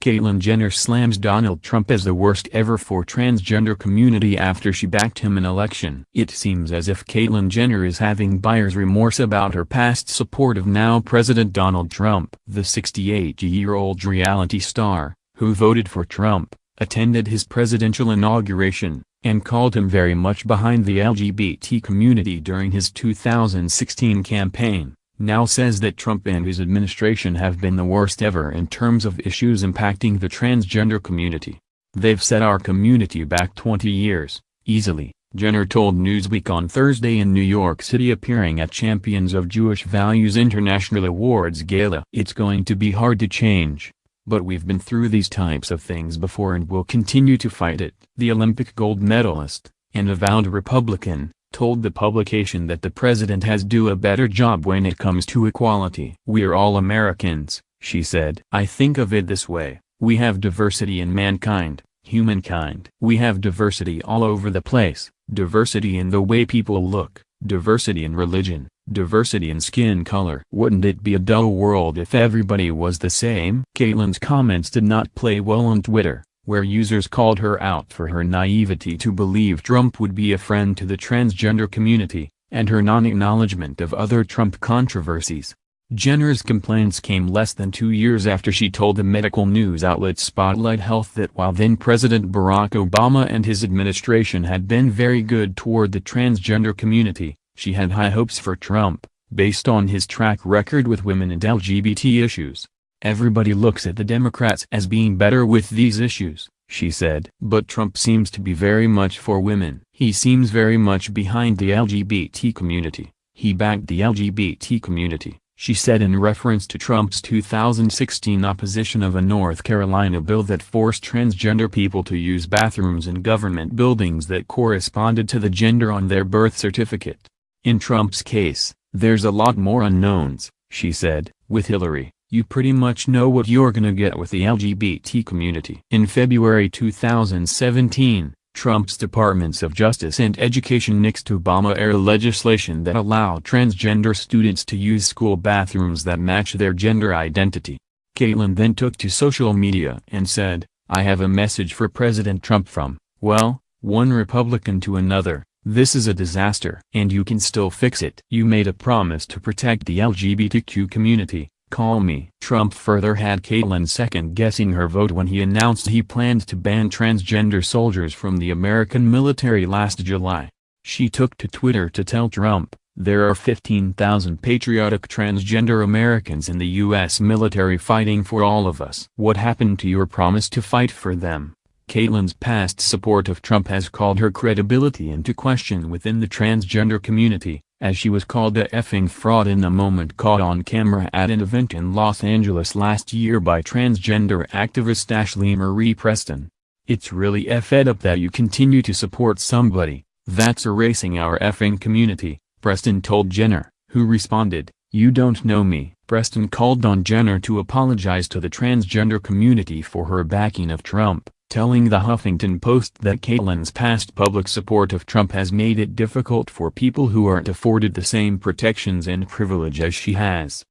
Caitlyn Jenner slams Donald Trump as the worst ever for transgender community after she backed him in election. It seems as if Caitlyn Jenner is having buyer's remorse about her past support of now President Donald Trump. The 68-year-old reality star, who voted for Trump, attended his presidential inauguration, and called him very much behind the LGBT community during his 2016 campaign, now says that Trump and his administration have been the worst ever in terms of issues impacting the transgender community. They've set our community back 20 years, easily, Jenner told Newsweek on Thursday in New York City appearing at Champions of Jewish Values International Awards Gala. It's going to be hard to change, but we've been through these types of things before and will continue to fight it. The Olympic gold medalist, and avowed Republican, told the publication that the president has do a better job when it comes to equality. "We're all Americans," she said. "I think of it this way, we have diversity in mankind, humankind. We have diversity all over the place, diversity in the way people look, diversity in religion, diversity in skin color. Wouldn't it be a dull world if everybody was the same?" Caitlyn's comments did not play well on Twitter, where users called her out for her naivety to believe Trump would be a friend to the transgender community, and her non-acknowledgement of other Trump controversies. Jenner's complaints came less than 2 years after she told the medical news outlet Spotlight Health that while then-President Barack Obama and his administration had been very good toward the transgender community, she had high hopes for Trump, based on his track record with women and LGBT issues. "Everybody looks at the Democrats as being better with these issues," she said. "But Trump seems to be very much for women. He seems very much behind the LGBT community. He backed the LGBT community," she said in reference to Trump's 2016 opposition of a North Carolina bill that forced transgender people to use bathrooms in government buildings that corresponded to the gender on their birth certificate. "In Trump's case, there's a lot more unknowns," she said. "With Hillary, you pretty much know what you're gonna get with the LGBT community." In February 2017, Trump's Departments of Justice and Education nixed Obama-era legislation that allowed transgender students to use school bathrooms that match their gender identity. Caitlyn then took to social media and said, "I have a message for President Trump from, well, one Republican to another. This is a disaster. And you can still fix it. You made a promise to protect the LGBTQ community. Call me." Trump further had Caitlyn second-guessing her vote when he announced he planned to ban transgender soldiers from the American military last July. She took to Twitter to tell Trump, "There are 15,000 patriotic transgender Americans in the U.S. military fighting for all of us. What happened to your promise to fight for them?" Caitlyn's past support of Trump has called her credibility into question within the transgender community, as she was called a effing fraud in a moment caught on camera at an event in Los Angeles last year by transgender activist Ashley Marie Preston. "It's really effed up that you continue to support somebody that's erasing our effing community," Preston told Jenner, who responded, "You don't know me." Preston called on Jenner to apologize to the transgender community for her backing of Trump, telling the Huffington Post that Caitlyn's past public support of Trump has made it difficult for people who aren't afforded the same protections and privilege as she has.